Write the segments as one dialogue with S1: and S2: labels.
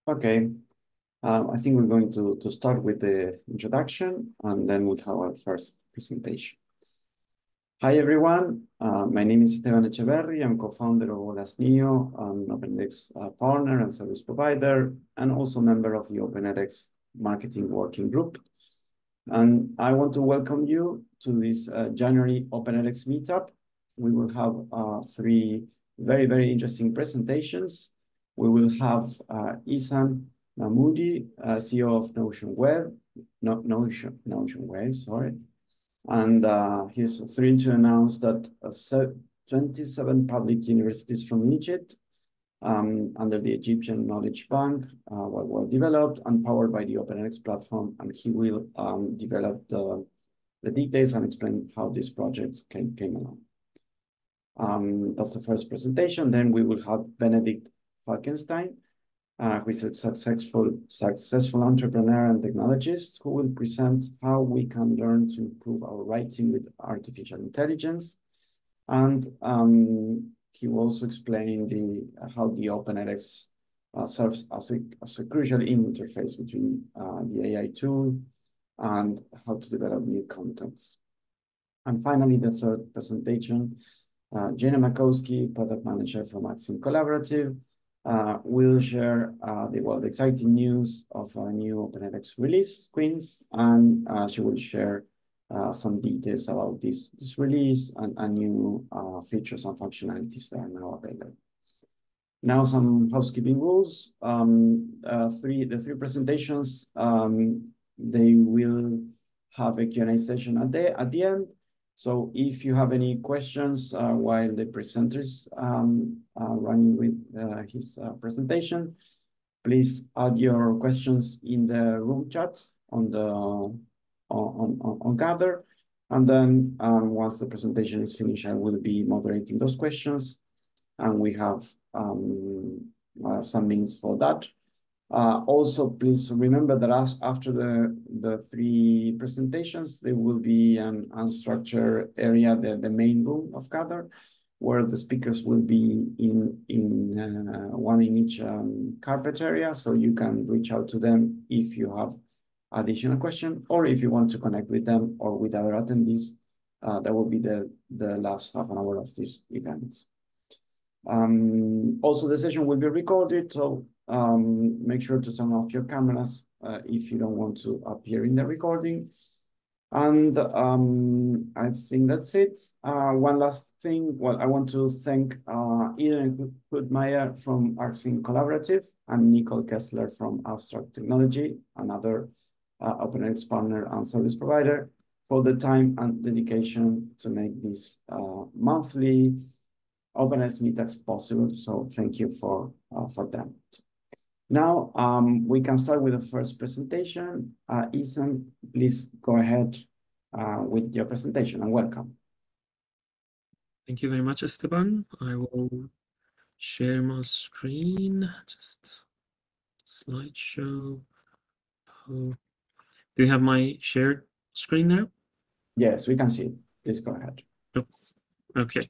S1: Okay, I think we're going to start with the introduction and then we'll have our first presentation. Hi, everyone. My name is Esteban Echeverri. I'm co-founder of OLAS-NEO, an OpenEdX partner and service provider, and also member of the OpenEdX marketing working group. And I want to welcome you to this January OpenEdX meetup. We will have three very interesting presentations. We will have Ehsan Mahmoudi, CEO of Notion Wave, Notion Wave, sorry. And he's thrilled to announce that 27 public universities from Egypt under the Egyptian Knowledge Bank were developed and powered by the OpenEdX platform, and he will develop the details and explain how this project came along. That's the first presentation. Then we will have Benedikt Falkenstein, who is a successful entrepreneur and technologist, who will present how we can learn to improve our writing with artificial intelligence. And he will also explain how the OpenEdX serves as a crucial interface between the AI tool and how to develop new contents. And finally, the third presentation, Jenna Makowski, product manager from Maxim Collaborative, will share the exciting news of a new OpenEdX release, Queens, and she will share some details about this release and new features and functionalities that are now available. Now, some housekeeping rules. The three presentations, they will have a Q&A session at the end. So if you have any questions while the presenter is running with his presentation, please add your questions in the room chat on Gather. And then once the presentation is finished, I will be moderating those questions. And we have some minutes for that. Also, please remember that after the three presentations, there will be an unstructured area, the main room of Gather, where the speakers will be in one in each carpet area. So you can reach out to them if you have additional question, or if you want to connect with them or with other attendees. That will be the last half an hour of this event. Also, the session will be recorded, so make sure to turn off your cameras if you don't want to appear in the recording. And I think that's it. One last thing. Well, I want to thank Eden Hoodmeyer from Maxim Collaborative and Nicole Kessler from Abstract Technology, another OpenEdX partner and service provider, for the time and dedication to make this monthly OpenEdX meetups possible. So thank you for them. Now we can start with the first presentation. Ehsan, please go ahead with your presentation, and welcome.
S2: Thank you very much, Esteban. I will share my screen, just slideshow. Do you have my shared screen now?
S1: Yes, we can see it. Please go ahead.
S2: Oops. Okay.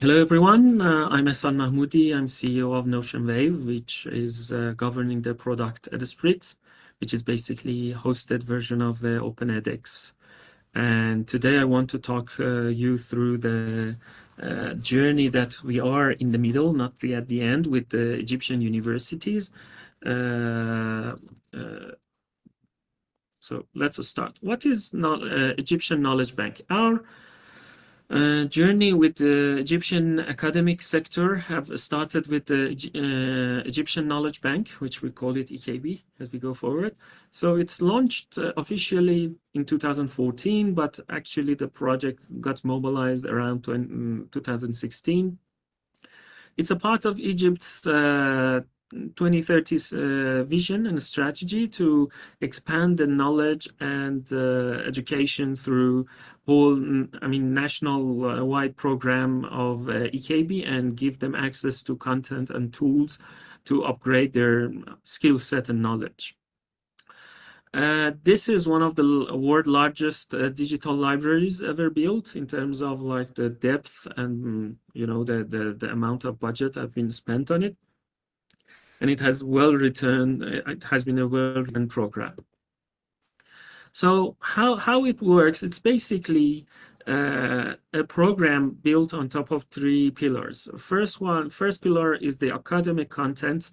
S2: Hello, everyone. I'm Ehsan Mahmoudi. I'm CEO of Notion Wave, which is governing the product edSPIRIT, which is basically a hosted version of the OpenEdX. And today I want to talk you through the journey that we are in the middle, not at the end, with the Egyptian universities. So let's start. What is Egyptian Knowledge Bank? Our journey with the Egyptian academic sector have started with the Egyptian Knowledge Bank, which we call it EKB as we go forward. So it's launched officially in 2014, but actually the project got mobilized around 2016. It's a part of Egypt's 2030 vision and strategy to expand the knowledge and education through national wide program of EKB, and give them access to content and tools to upgrade their skill set and knowledge. This is one of the world's largest digital libraries ever built in terms of like the depth and the amount of budget that have been spent on it. and it has it has been a well-written program. So how it works, it's basically a program built on top of 3 pillars. First pillar is the academic content,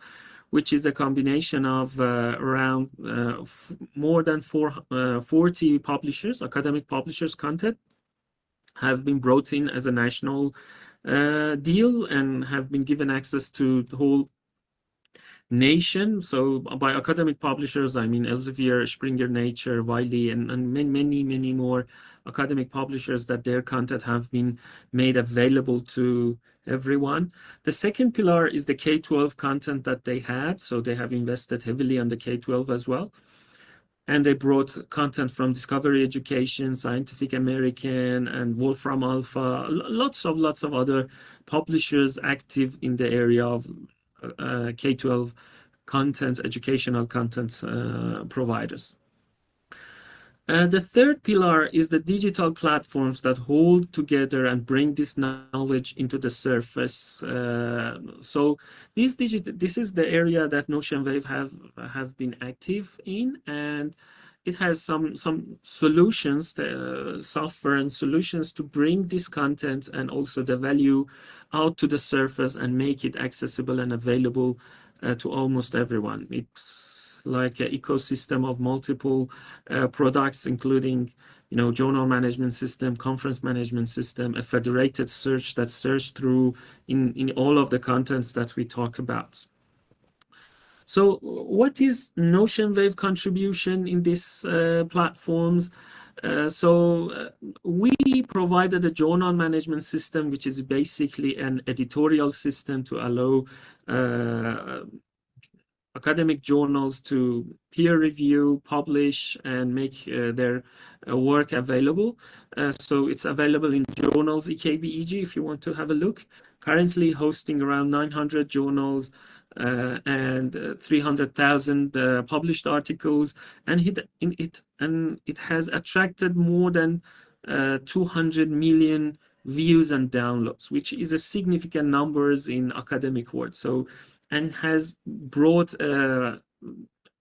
S2: which is a combination of around more than 40 publishers, academic publishers content have been brought in as a national deal and have been given access to the whole nation. So by academic publishers, I mean Elsevier, Springer Nature, Wiley, and many more academic publishers that their content have been made available to everyone. The second pillar is the K-12 content that they had. So they have invested heavily on the K-12 as well. And they brought content from Discovery Education, Scientific American, and Wolfram Alpha, lots of other publishers active in the area of K-12 content, educational content providers. The third pillar is the digital platforms that hold together and bring this knowledge into the surface. So this is the area that Notion Wave have been active in, and it has some solutions, software and solutions to bring this content and also the value out to the surface and make it accessible and available to almost everyone. It's like an ecosystem of multiple products, including, journal management system, conference management system, a federated search that search through in all of the contents that we talk about. So what is Notion Wave contribution in these platforms? We provided a journal management system, which is basically an editorial system to allow academic journals to peer review, publish, and make their work available. So it's available in Journals EKB-EG if you want to have a look. Currently hosting around 900 journals and 300,000 published articles, and it has attracted more than 200 million views and downloads, which is a significant numbers in academic world. So, and has brought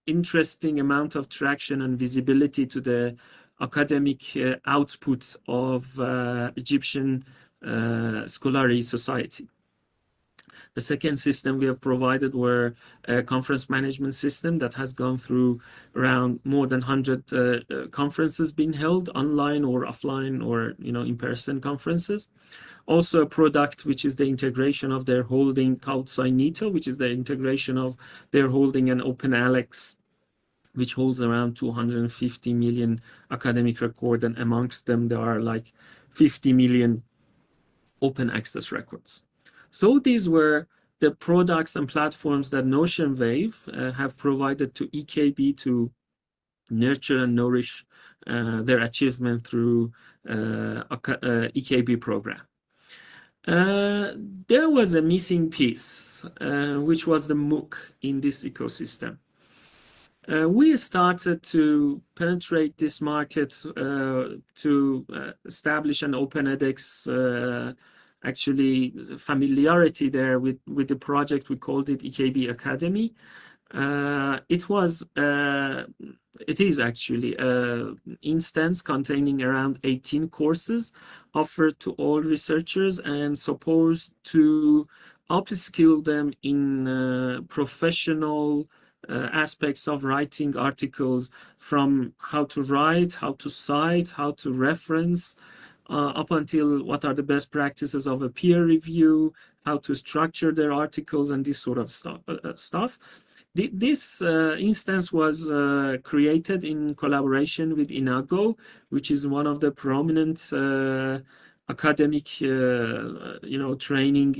S2: interesting amount of traction and visibility to the academic output of Egyptian scholarly society. The second system we have provided were a conference management system that has gone through around more than 100 conferences being held online or offline or in-person conferences. Also a product which is the integration of their holding called Signito, which is the integration of their holding and OpenAlex, which holds around 250 million academic record, and amongst them there are like 50 million open access records. So these were the products and platforms that Notion Wave have provided to EKB to nurture and nourish their achievement through EKB program. There was a missing piece, which was the MOOC in this ecosystem. We started to penetrate this market to establish an open edX actually familiarity there with the project. We called it EKB Academy. It is actually an instance containing around 18 courses offered to all researchers and supposed to upskill them in professional aspects of writing articles, from how to write, how to cite, how to reference, up until what are the best practices of a peer review, how to structure their articles, and this sort of stuff. This instance was created in collaboration with INAGO, which is one of the prominent academic, training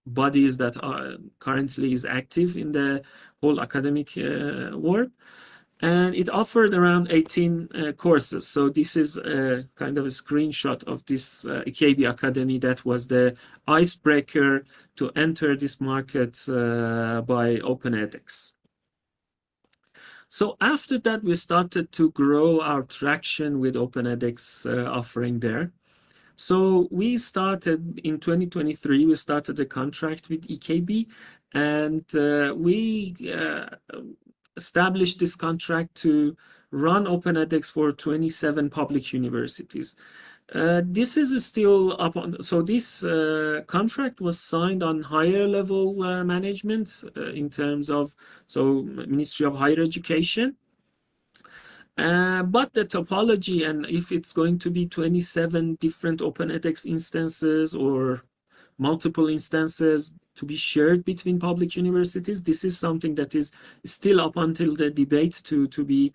S2: bodies that are currently is active in the whole academic world. And it offered around 18 courses. So this is a kind of a screenshot of this EKB Academy that was the icebreaker to enter this market by open edX. So after that, we started to grow our traction with open edX offering there. So we started in 2023, we started a contract with EKB, and we established this contract to run Open edX for 27 public universities. This is still up on, so this contract was signed on higher level management in terms of, so Ministry of Higher Education. But the topology, and if it's going to be 27 different Open edX instances or multiple instances to be shared between public universities, this is something that is still up until the debate to be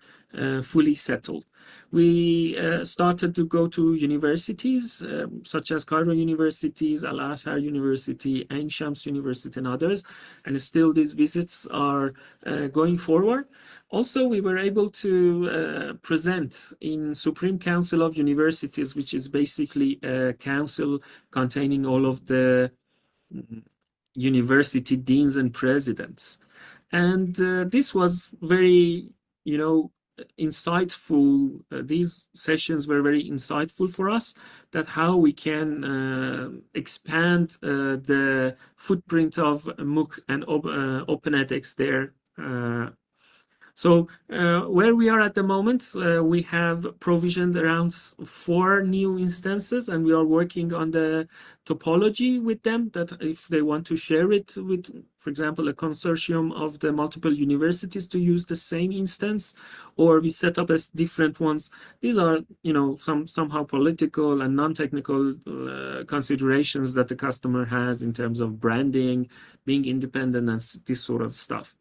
S2: fully settled. We started to go to universities such as Cairo Universities, Al-Azhar University, Ain Shams University, and others, and still these visits are going forward. Also, we were able to present in Supreme Council of Universities, which is basically a council containing all of the university deans and presidents. And this was very, insightful. These sessions were very insightful for us, that how we can expand the footprint of MOOC and Open edX there. So where we are at the moment, we have provisioned around 4 new instances, and we are working on the topology with them, that if they want to share it with, for example, a consortium of the multiple universities to use the same instance, or we set up as different ones. These are, somehow political and non-technical considerations that the customer has in terms of branding, being independent, and this sort of stuff.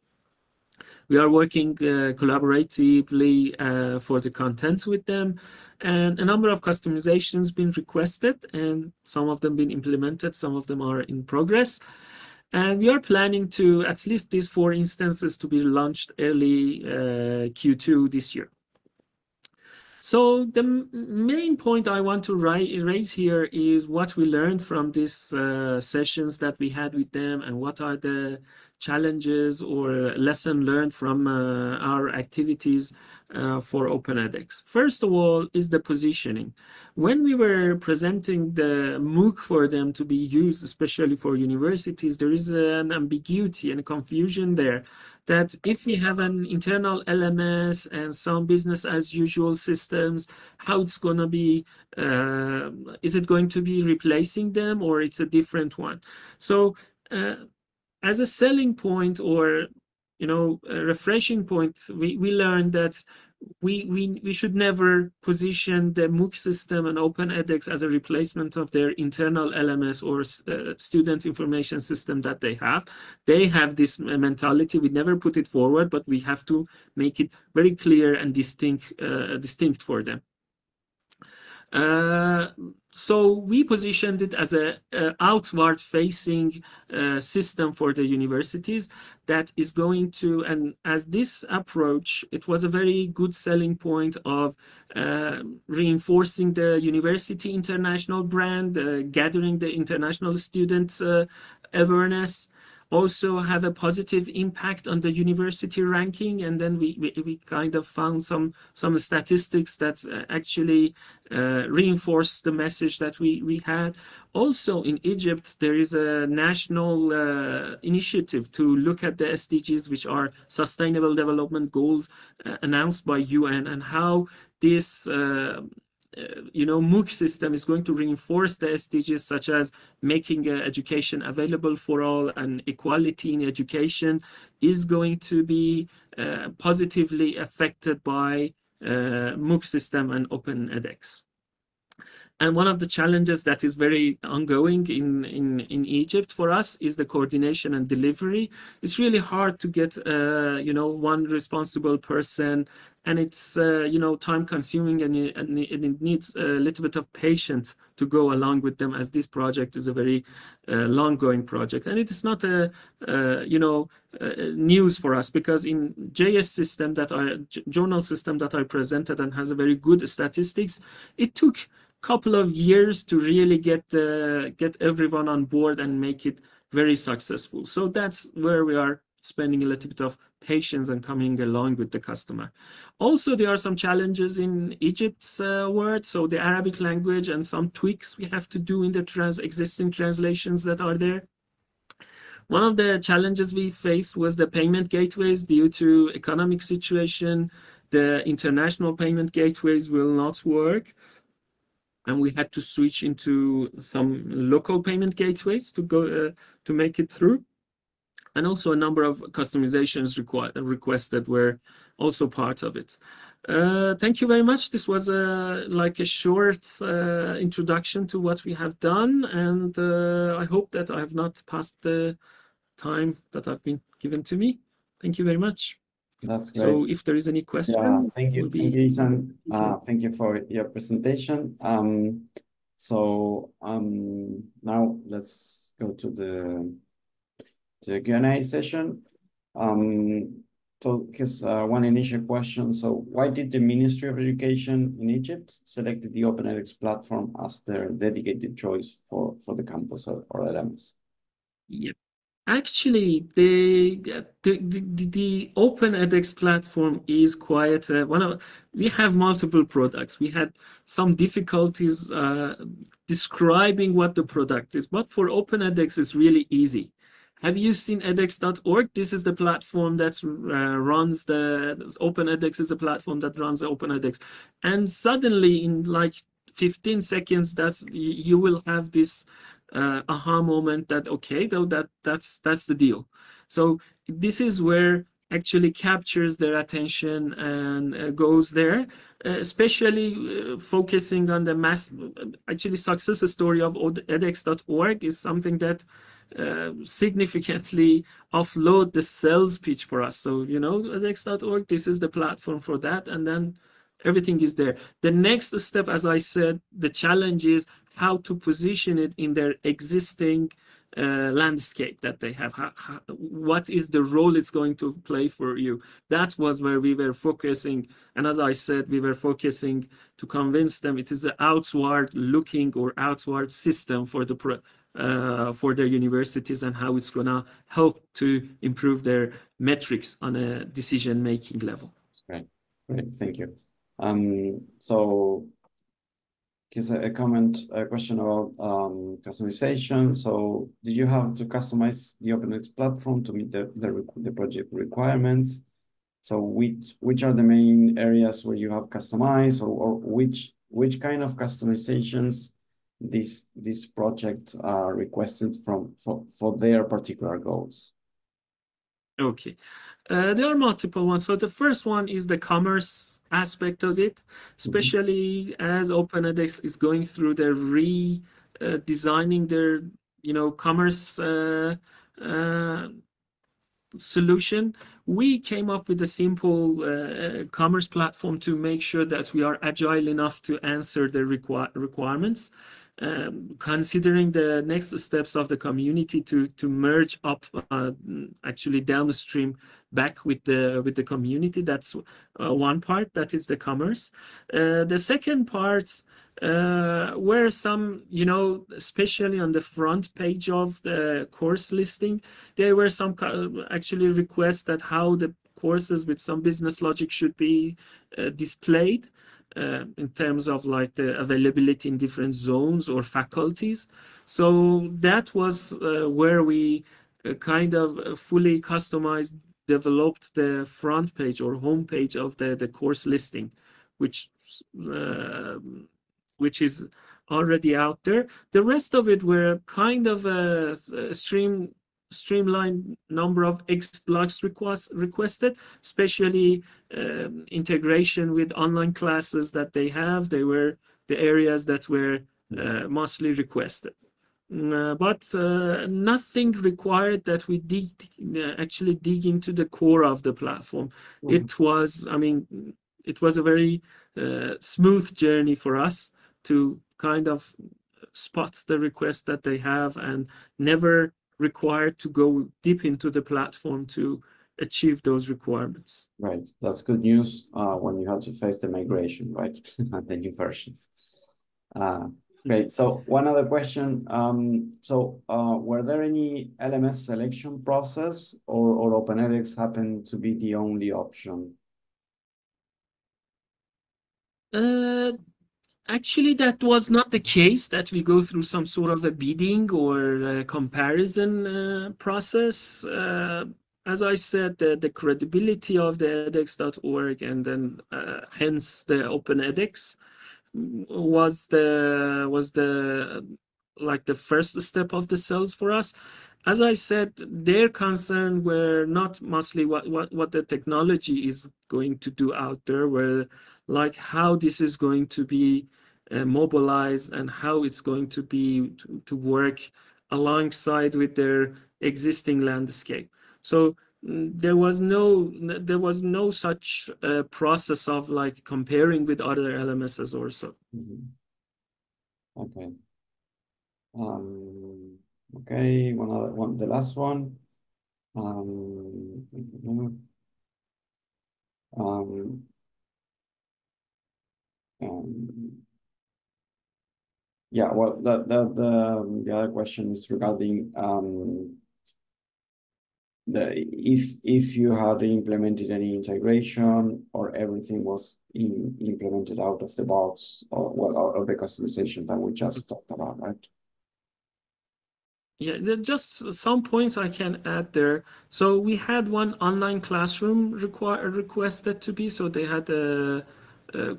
S2: We are working collaboratively for the contents with them, and a number of customizations been requested, and some of them been implemented, some of them are in progress. And we are planning to at least these 4 instances to be launched early Q2 this year. So the main point I want to raise here is what we learned from these sessions that we had with them, and what are the challenges or lesson learned from our activities for Open edX. First of all is the positioning. When we were presenting the MOOC for them to be used, especially for universities, there is an ambiguity and confusion there, that if we have an internal LMS and some business as usual systems, how it's going to be, is it going to be replacing them, or it's a different one? So as a selling point, or a refreshing point, we learned that we should never position the MOOC system and Open edX as a replacement of their internal LMS or student information system that they have. They have this mentality. We never put it forward, but we have to make it very clear and distinct for them. So we positioned it as a outward facing system for the universities that is going to, and as this approach, it was a very good selling point of reinforcing the university international brand, gathering the international students awareness, also have a positive impact on the university ranking. And then we kind of found some statistics that actually reinforce the message that we had. Also in Egypt, there is a national initiative to look at the SDGs, which are Sustainable Development Goals announced by UN, and how this MOOC system is going to reinforce the SDGs, such as making education available for all, and equality in education is going to be positively affected by MOOC system and Open edX. And one of the challenges that is very ongoing in Egypt for us is the coordination and delivery. It's really hard to get one responsible person, and it's time consuming, and it needs a little bit of patience to go along with them, as this project is a very long going project. And it is not a news for us, because in JS system journal system that I presented and has a very good statistics, it took couple of years to really get everyone on board and make it very successful. So that's where we are spending a little bit of patience and coming along with the customer. Also, there are some challenges in Egypt's word, so the Arabic language, and some tweaks we have to do in the existing translations that are there. One of the challenges we faced was the payment gateways. Due to economic situation, the international payment gateways will not work, and we had to switch into some local payment gateways to go to make it through. And also a number of customizations requested were also part of it. Thank you very much. This was like a short introduction to what we have done, and I hope that I have not passed the time that I've been given to me. Thank you very much.
S1: That's great.
S2: So if there is any question,
S1: yeah, thank you, Ehsan. Thank you for your presentation. Now let's go to the Q&A session. Because one initial question, so why did the Ministry of Education in Egypt selected the Open edX platform as their dedicated choice for the campus or LMS?
S2: Yep. Actually, the Open edX platform is quite we have multiple products. We had some difficulties describing what the product is, but for Open edX, it's really easy. Have you seen edX.org? This is the platform that runs the Open edX is a platform that runs the Open edX. And suddenly in like 15 seconds, you will have this aha moment that, okay, though that's the deal. So this is where actually captures their attention and goes there, especially focusing on the actually success story of edX.org is something that significantly offload the sales pitch for us. So, you know, edX.org, this is the platform for that, and then everything is there. The next step, as I said, the challenge is how to position it in their existing landscape that they have. What is the role it's going to play for you? That was where we were focusing. And as I said, we were focusing to convince them it is the outward looking or outward system for their universities and how it's going to help to improve their metrics on a decision-making level.
S1: That's great. Great, thank you. So here's a question about customization. So did you have to customize the OpenX platform to meet the project requirements? So which are the main areas where you have customized, or which kind of customizations this project requested for their particular goals?
S2: Okay, there are multiple ones. So the first one is the commerce aspect of it, especially as Open edX is going through their redesigning their commerce solution. We came up with a simple commerce platform to make sure that we are agile enough to answer the requirements. Considering the next steps of the community to merge up actually downstream back with the community. That's one part, that is the commerce. The second part were some, especially on the front page of the course listing, there were some actually requests that how the courses with some business logic should be displayed. In terms of like the availability in different zones or faculties. So that was where we kind of fully customized, developed the front page or home page of the course listing, which is already out there. The rest of it were kind of a streamlined number of X blocks requested, especially integration with online classes that they have. They were the areas that were mostly requested. But nothing required that we actually dig into the core of the platform. It was, it was a very smooth journey for us to kind of spot the requests that they have and never required to go deep into the platform to achieve those requirements.
S1: Right, that's good news when you have to face the migration, right? The new versions. Great. So one other question. Were there any LMS selection process, or OpenEdX happened to be the only option?
S2: Actually, that was not the case, that we go through some sort of a bidding or a comparison process. As I said, the credibility of the edX.org and then hence the OpenEdX was the like the first step of the sales for us. As I said, their concern were not mostly what the technology is going to do out there, where like how this is going to be mobilized and how it's going to be to work alongside with their existing landscape. So there was no such process of like comparing with other LMSs or so.
S1: Okay. Okay, one other one, the last one. Yeah, well, the other question is regarding if you had implemented any integration or everything was implemented out of the box, or well, out of the customization that we just talked about, right?
S2: Yeah, just some points I can add there. So we had one online classroom requested to be, so they had a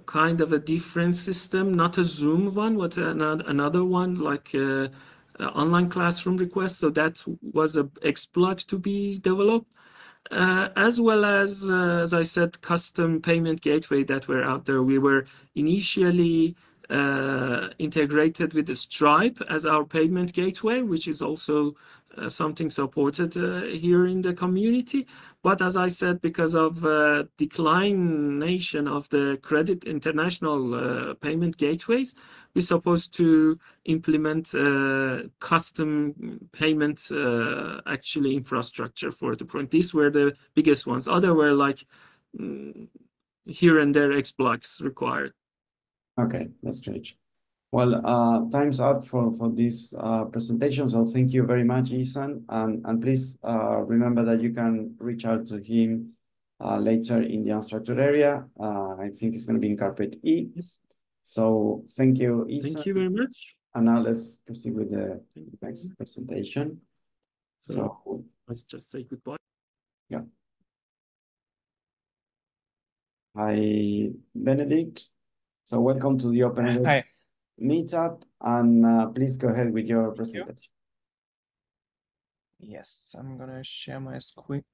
S2: kind of a different system, not a Zoom one, but another one, like a online classroom request. So that was a exploit to be developed. As well as I said, custom payment gateway that were out there. We were initially integrated with Stripe as our payment gateway, which is also something supported here in the community. But as I said, because of declination of the credit international payment gateways, we're supposed to implement custom payment actually infrastructure for the project. These were the biggest ones. Other were like here and there exploits required.
S1: Okay, that's great. Well, time's up for this presentation. So thank you very much, Ehsan. And please remember that you can reach out to him later in the unstructured area. I think it's going to be in carpet E. So thank you, Ehsan.
S2: Thank you very much.
S1: And now let's proceed with the next presentation.
S2: So let's just say goodbye.
S1: Yeah. Hi, Benedikt. So welcome to the OpenEdX Meetup, and please go ahead with your presentation.
S3: Yes, I'm gonna share my screen.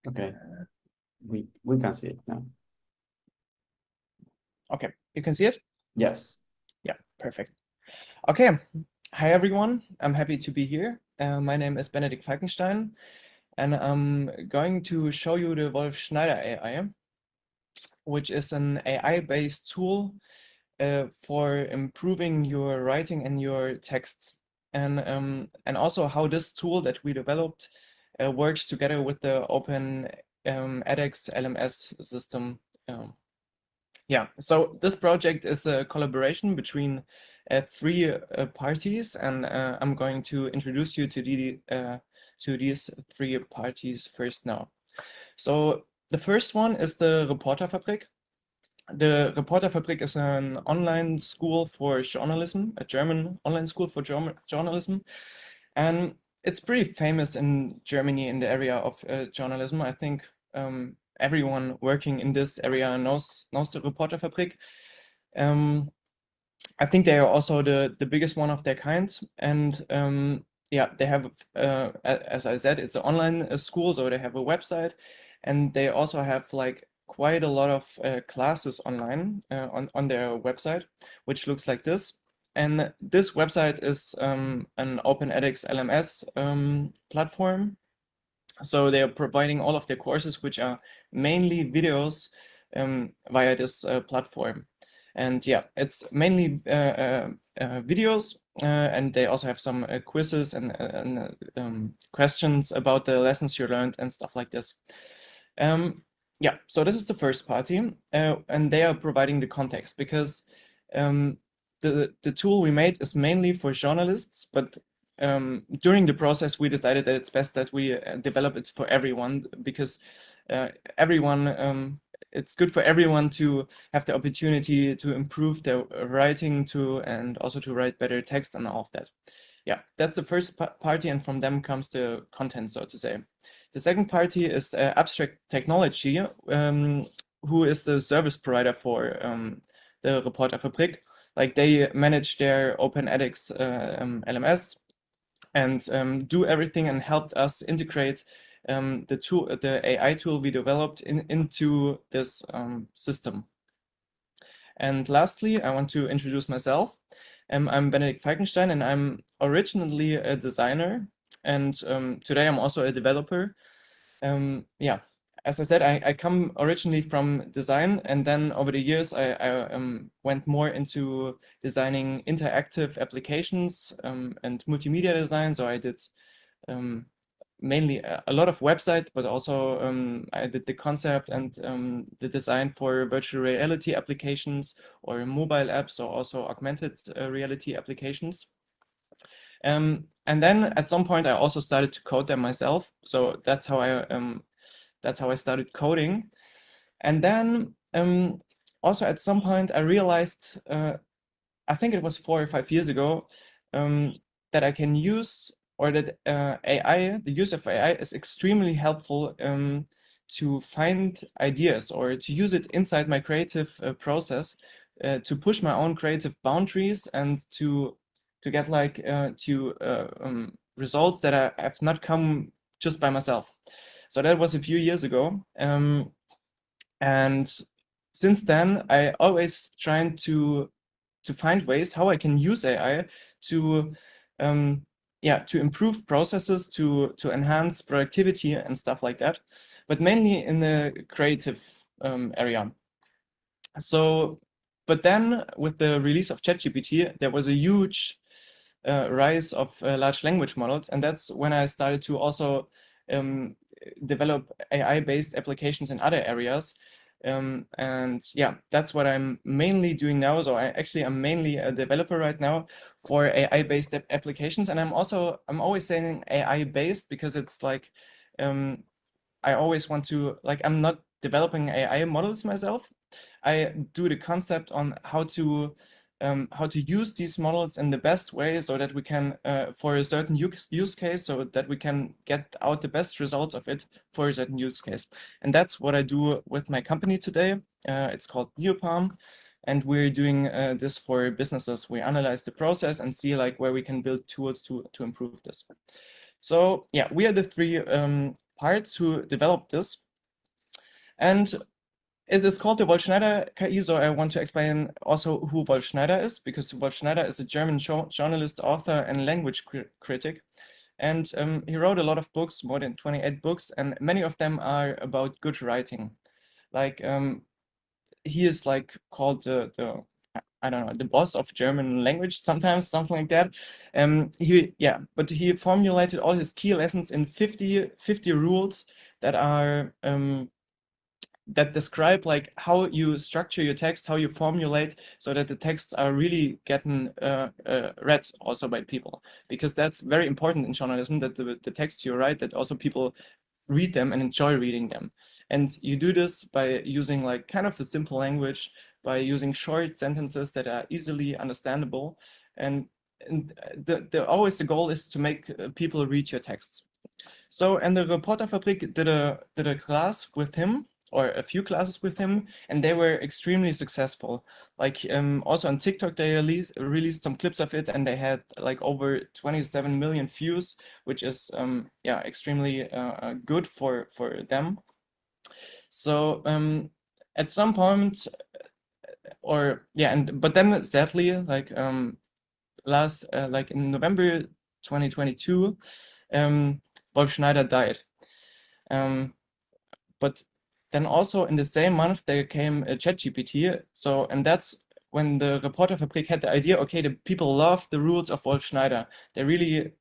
S1: Okay, we can see it now.
S3: Okay, you can see it?
S1: Yes.
S3: Yeah, perfect. Okay, hi everyone. I'm happy to be here. My name is Benedikt Falkenstein, and I'm going to show you the Wolf-Schneider AI, which is an AI-based tool for improving your writing and your texts, and also how this tool that we developed works together with the Open edX LMS system. Yeah, so this project is a collaboration between three parties, and I'm going to introduce you to these three parties first now. So the first one is the Reporterfabrik. The Reporterfabrik is an online school for journalism, a German online school for journalism, and it's pretty famous in Germany in the area of journalism. I think everyone working in this area knows the Reporterfabrik. I think they are also the biggest one of their kind, and yeah, they have, as I said, it's an online school, so they have a website, and they also have like quite a lot of classes online on their website, which looks like this. And this website is an Open edX LMS platform. So they are providing all of their courses, which are mainly videos via this platform. And yeah, it's mainly videos, and they also have some quizzes and questions about the lessons you learned and stuff like this. yeah, so this is the first party, and they are providing the context because the tool we made is mainly for journalists, but during the process we decided that it's best that we develop it for everyone, because it's good for everyone to have the opportunity to improve their writing and also to write better text and all of that. Yeah, that's the first party, and from them comes the content, so to say. The second party is Abstract Technology, who is the service provider for the Reporterfabrik. Like, they manage their open edX LMS and do everything, and helped us integrate the AI tool we developed into this system. And lastly, I want to introduce myself. I'm Benedikt Falkenstein, and I'm originally a designer, and today I'm also a developer. Yeah, as I said, I come originally from design, and then over the years I went more into designing interactive applications and multimedia design. So I did mainly a lot of website, but also I did the concept and the design for virtual reality applications or mobile apps, or also augmented reality applications. And then at some point I also started to code them myself. So that's how I started coding. And then also at some point I realized, I think it was 4 or 5 years ago, that I can use, or that the use of AI is extremely helpful to find ideas, or to use it inside my creative process, to push my own creative boundaries, and to get like results that have not come just by myself. So that was a few years ago, and since then I always trying to find ways how I can use AI to improve processes, to enhance productivity and stuff like that, but mainly in the creative area. So, but then with the release of ChatGPT, there was a huge rise of large language models, and that's when I started to also develop AI-based applications in other areas. And yeah, that's what I'm mainly doing now. So I'm mainly a developer right now for AI-based applications, and I'm always saying AI-based because it's like I always want to, like, I'm not developing AI models myself. I do the concept on how to use these models in the best way, so that we can, for a certain use case, so that we can get out the best results of it for a certain use case. And that's what I do with my company today. It's called Neopalm, and we're doing this for businesses. We analyze the process and see like where we can build tools to improve this. So yeah, we are the three parts who developed this. And it is called the Wolf-Schneider KI, so I want to explain also who Wolf-Schneider is, because Wolf-Schneider is a German journalist, author, and language critic. And he wrote a lot of books, more than 28 books, and many of them are about good writing. Like, he is like called the I don't know, the boss of German language sometimes, something like that. But he formulated all his key lessons in 50 rules that are that describe like how you structure your text, how you formulate, so that the texts are really getting read also by people, because that's very important in journalism, that the texts you write, that also people read them and enjoy reading them. And you do this by using like kind of a simple language, by using short sentences that are easily understandable, and always the goal is to make people read your texts. So, and the Reporterfabrik did a class with him, or a few classes with him, and they were extremely successful. Like, also on TikTok, they released some clips of it, and they had like over 27 million views, which is extremely good for them. So at some point, but then sadly, like like in November 2022, Wolf-Schneider died. But then also in the same month there came a ChatGPT. So, and that's when the Reporterfabrik had the idea, okay, the people love the rules of Wolf-Schneider. They really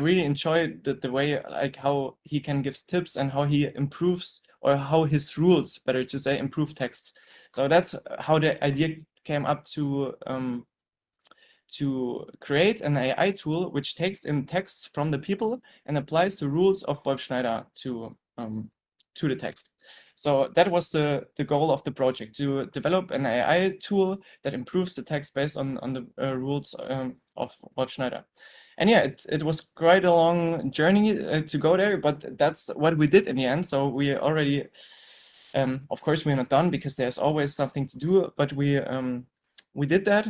S3: really enjoy the way, like how he can give tips and how he improves, or how his rules, better to say, improve text. So that's how the idea came up to create an AI tool which takes in text from the people and applies the rules of Wolf-Schneider to the text. So that was the goal of the project, to develop an AI tool that improves the text based on the rules of Wolf-Schneider. And yeah, it was quite a long journey to go there, but that's what we did in the end. So we already, of course, we're not done because there's always something to do, but we did that.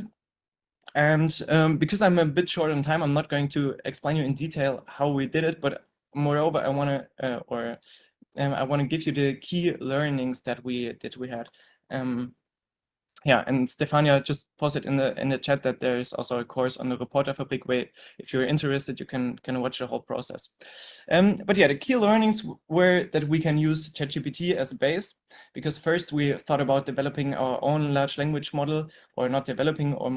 S3: And because I'm a bit short on time, I'm not going to explain you in detail how we did it, but moreover, I want to give you the key learnings that we had. Yeah, and Stefania just posted in the chat that there is also a course on the Reporterfabrik way. If you're interested, you can watch the whole process. But yeah, the key learnings were that we can use ChatGPT as a base, because first we thought about developing our own large language model, or not developing, or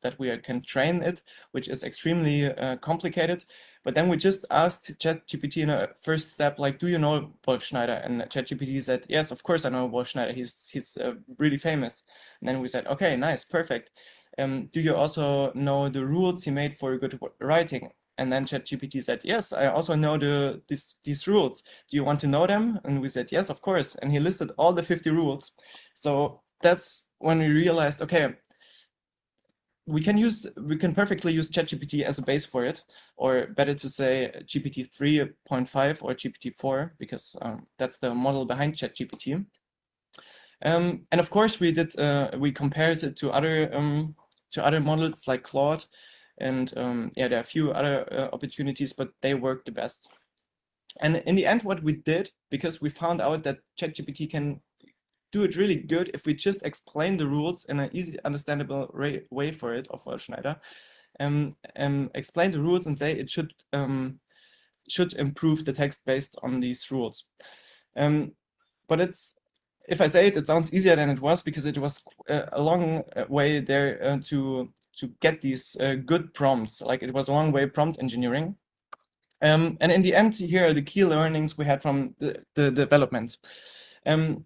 S3: that we can train it, which is extremely complicated. But then we just asked ChatGPT in a first step, like, do you know Wolf-Schneider? And ChatGPT said, yes, of course I know Wolf-Schneider. He's really famous. And then we said, okay, nice, perfect. Do you also know the rules he made for good writing? And then ChatGPT said, yes, I also know these rules. Do you want to know them? And we said, yes, of course. And he listed all the 50 rules. So that's when we realized, okay, we can perfectly use ChatGPT as a base for it, or better to say GPT 3.5 or GPT 4, because that's the model behind ChatGPT. And of course, we compared it to other models like Claude, and yeah, there are a few other opportunities, but they work the best. And in the end, what we did, because we found out that ChatGPT can do it really good if we just explain the rules in an easy, understandable way for it, of Wolf-Schneider, explain the rules and say it should improve the text based on these rules. But if I say it, it sounds easier than it was, because it was a long way there to get these good prompts. Like, it was a long way prompt engineering. And in the end, here are the key learnings we had from the development.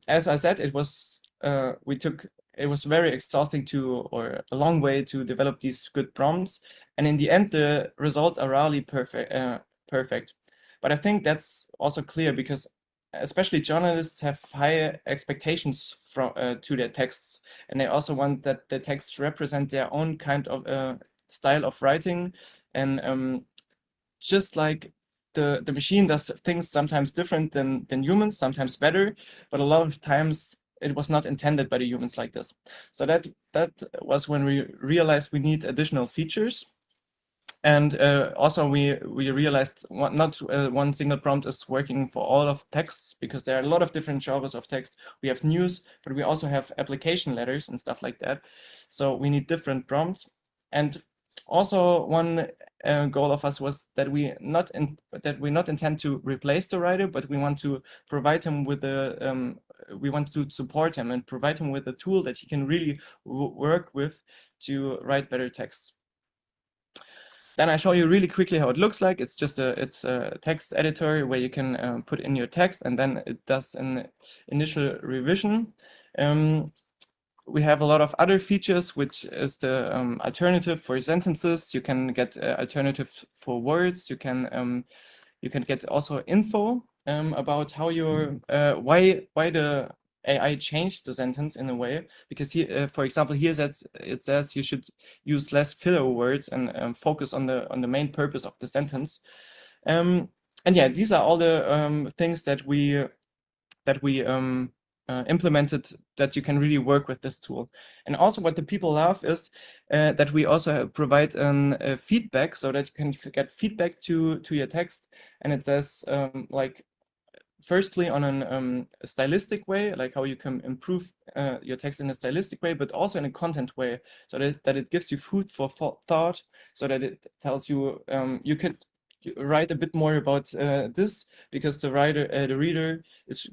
S3: As I said, it was very exhausting or a long way to develop these good prompts. And in the end, the results are rarely perfect. But I think that's also clear, because especially journalists have high expectations to their texts, and they also want that the texts represent their own kind of style of writing. And just like the machine does things sometimes different than humans, sometimes better, but a lot of times it was not intended by the humans like this. So that was when we realized we need additional features. And also we realized not one single prompt is working for all of texts, because there are a lot of different genres of text. We have news, but we also have application letters and stuff like that. So we need different prompts. And also one goal of us was that we not intend to replace the writer, but we want to provide him with we want to support him and provide him with a tool that he can really work with to write better texts. Then I show you really quickly how it looks like. It's just a text editor where you can put in your text, and then it does an initial revision. We have a lot of other features, which is the alternative for sentences. You can get alternative for words. You can get also info about how why the AI changed the sentence in a way, because for example, here it says you should use less filler words and focus on the main purpose of the sentence. And yeah, these are all the things that we implemented, that you can really work with this tool. And also what the people love is that we also provide feedback, so that you can get feedback to your text. And it says like, firstly on a stylistic way, like how you can improve your text in a stylistic way, but also in a content way, so that it gives you food for thought, so that it tells you you could write a bit more about this, because the reader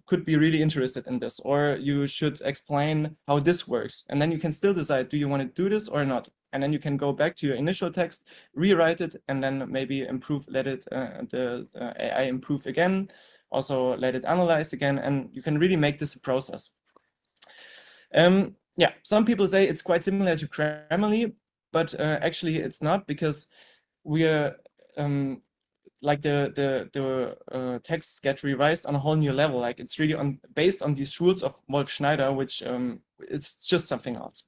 S3: could be really interested in this, or you should explain how this works, and then you can still decide, do you want to do this or not? and then you can go back to your initial text, rewrite it, and then maybe improve, let it the AI improve again, also let it analyze again, and you can really make this a process. Yeah, some people say it's quite similar to Grammarly, but actually it's not, because we are like the texts get revised on a whole new level. Like it's really based on these rules of Wolf-Schneider, which it's just something else.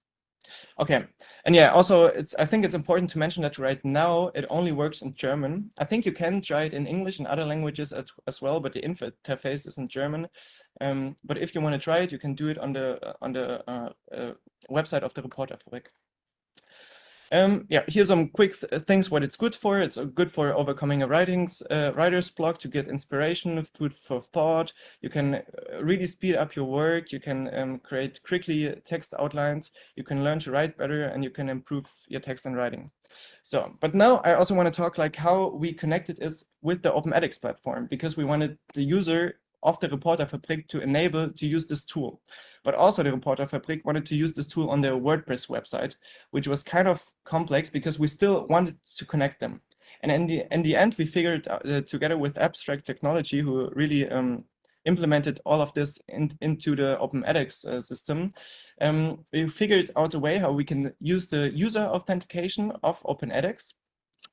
S3: Okay, and yeah, also I think it's important to mention that right now it only works in German. I think you can try it in English and other languages as well, but the interface is in German. But if you want to try it, you can do it on the website of the Reporterfabrik. Yeah, here's some quick things what it's good for. It's good for overcoming a writer's block to get inspiration, food for thought. You can really speed up your work. You can create quickly text outlines. You can learn to write better, and you can improve your text and writing. So, but now I also want to talk like how we connected is with the Open edX platform, because we wanted the user of the Reporterfabrik to enable to use this tool. But also the Reporterfabrik wanted to use this tool on their WordPress website, which was kind of complex because we still wanted to connect them. And in the end, we figured together with Abstract Technology, who really implemented all of this into the Open edX system, we figured out a way how we can use the user authentication of Open edX.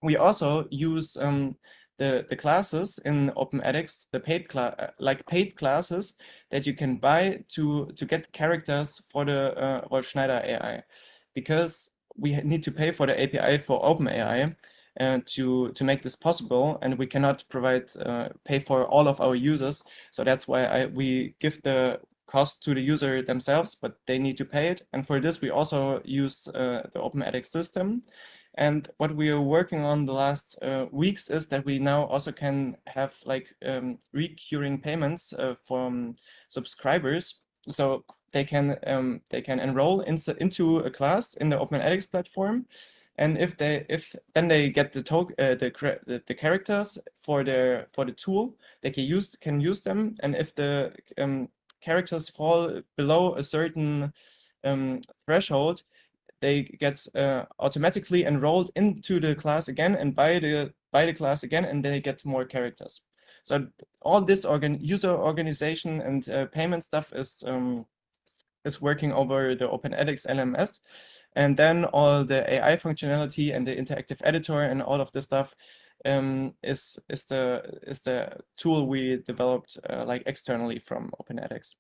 S3: We also use the classes in Open edX, the paid classes that you can buy to get characters for the Wolf-Schneider AI, because we need to pay for the API for OpenAI to make this possible, and we cannot pay for all of our users. So that's why we give the cost to the user themselves, but they need to pay it. And for this, we also use the Open edX system. And what we are working on the last weeks is that we now also can have like recurring payments from subscribers, so they can enroll into a class in the Open edX platform, and if then they get the characters for the tool, they can use them, and if the characters fall below a certain threshold, they get automatically enrolled into the class again and buy the class again, and they get more characters. So all this user organization and payment stuff is working over the Open edX LMS, and then all the AI functionality and the interactive editor and all of this stuff is the tool we developed like externally from Open edX.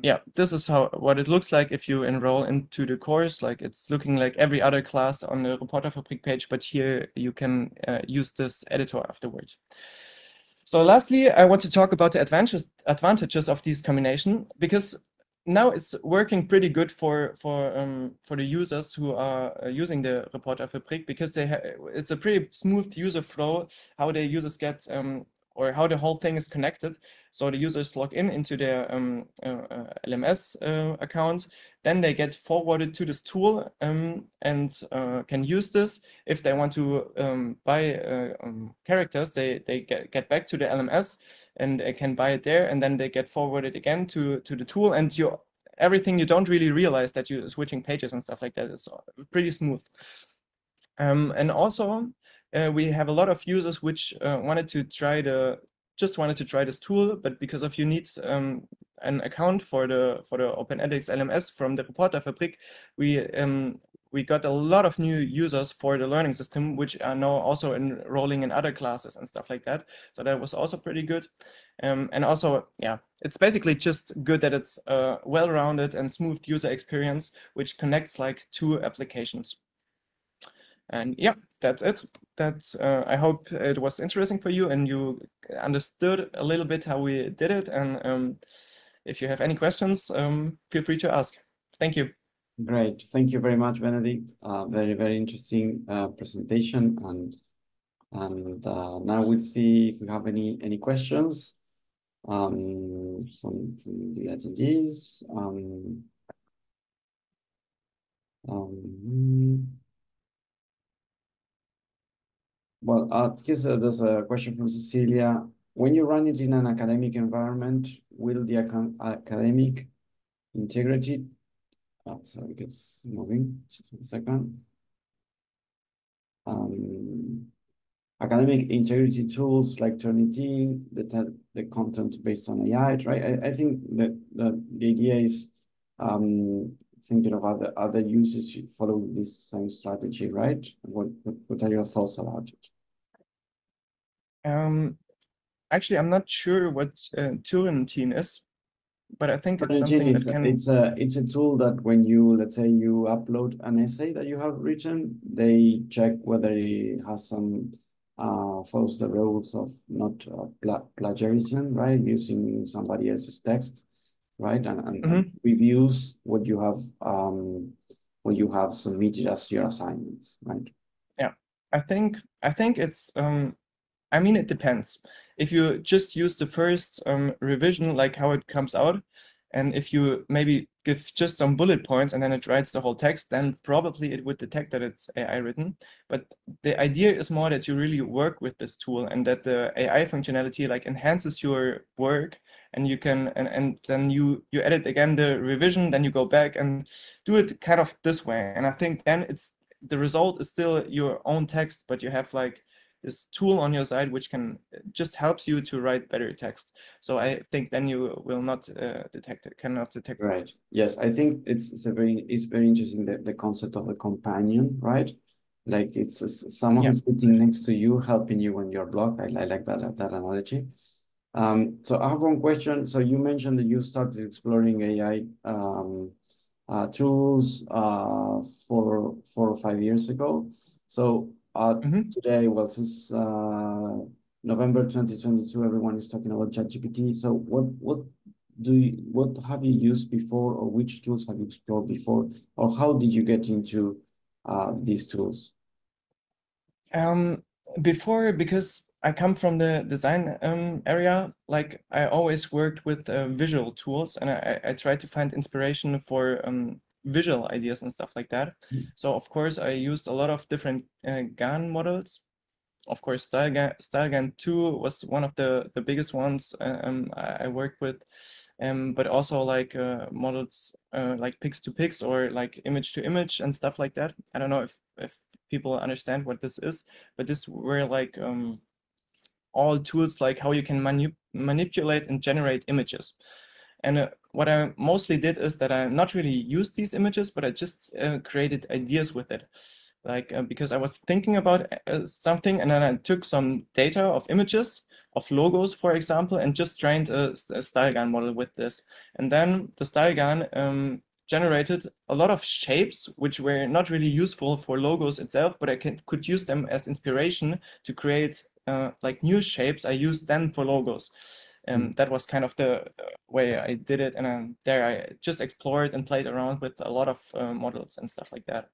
S3: Yeah, this is what it looks like if you enroll into the course. Like it's looking like every other class on the Reporterfabrik page, but here you can use this editor afterwards. So lastly, I want to talk about the advantages of this combination, because now it's working pretty good for the users who are using the Reporterfabrik, because it's a pretty smooth user flow, how the users get or how the whole thing is connected. So the users log into their LMS account, then they get forwarded to this tool and can use this. If they want to buy characters, they get back to the LMS and can buy it there, and then they get forwarded again to the tool, and everything you don't really realize that you're switching pages and stuff like that is pretty smooth. And also, we have a lot of users which wanted to try this tool, but because of you need an account for the Open edX LMS from the Reporterfabrik, we got a lot of new users for the learning system, which are now also enrolling in other classes and stuff like that. So that was also pretty good. And also, yeah, it's basically just good that it's a well-rounded and smooth user experience, which connects like two applications. And yeah, that's it. I hope it was interesting for you and you understood a little bit how we did it. And if you have any questions, feel free to ask. Thank you.
S1: Great. Thank you very much, Benedikt. Very, very interesting presentation. And now we'll see if we have any questions from the attendees. Well, there's a question from Cecilia. When you run it in an academic environment, will the academic integrity So it gets moving. Just 1 second. Academic integrity tools like Turnitin, the content based on AI, right? I think that the idea is thinking of other uses follow this same strategy, right? What are your thoughts about it?
S3: Actually, I'm not sure what Turnitin is, but I think it's something that can.
S1: It's a tool that when you, let's say, you upload an essay that you have written, they check whether it has some follows the rules of not plagiarism, right? Using somebody else's text, right? And reviews what you have submitted as your assignments, right?
S3: Yeah, I think it's I mean, it depends. If you just use the first revision, like how it comes out, and if you maybe give just some bullet points and then it writes the whole text, then probably it would detect that it's AI written. But the idea is more that you really work with this tool and that the AI functionality like enhances your work, and you can and then you edit again the revision, then you go back and do it kind of this way. And I think then the result is still your own text, but you have like this tool on your side which can just helps you to write better text. So I think then you will not cannot detect it.
S1: Right. Yes, I think it's very interesting the concept of a companion, right? Like it's someone sitting next to you, helping you when you're blocked. I like that analogy. So I have one question. So you mentioned that you started exploring AI tools 4 or 5 years ago. So today, well, since November 2022, everyone is talking about ChatGPT. So what have you used before, or which tools have you explored before, or how did you get into these tools?
S3: Before, because I come from the design area, like I always worked with visual tools, and I tried to find inspiration for visual ideas and stuff like that. So of course I used a lot of different GAN models. Of course, StyleGAN 2 was one of the biggest ones I worked with, but also like models like pix to pix or like image to image and stuff like that. I don't know if people understand what this is, but this were like all tools like how you can manipulate and generate images. And what I mostly did is that I not really used these images, but I just created ideas with it. Like because I was thinking about something, and then I took some data of images, of logos, for example, and just trained a StyleGAN model with this. And then the StyleGAN generated a lot of shapes which were not really useful for logos itself, but I could use them as inspiration to create like new shapes I used then for logos. And that was kind of the way I did it. And there I just explored and played around with a lot of models and stuff like that.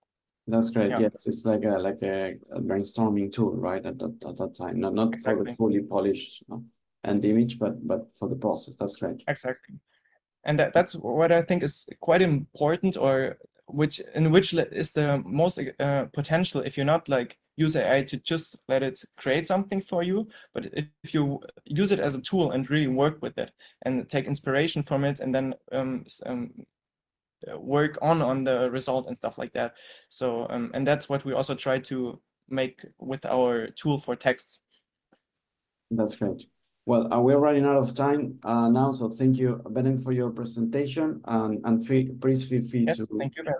S1: That's great. Yeah. Yes, it's like a brainstorming tool, right? At that time, not exactly for the fully polished end image, but for the process. That's great.
S3: Exactly, and that's what I think is quite important, or which is the most potential. If you're not like use AI to just let it create something for you, but if you use it as a tool and really work with it and take inspiration from it, and then work on the result and stuff like that. So and that's what we also try to make with our tool for texts.
S1: That's great. Well, we're running out of time now, so thank you, Benedikt, for your presentation, and please feel free to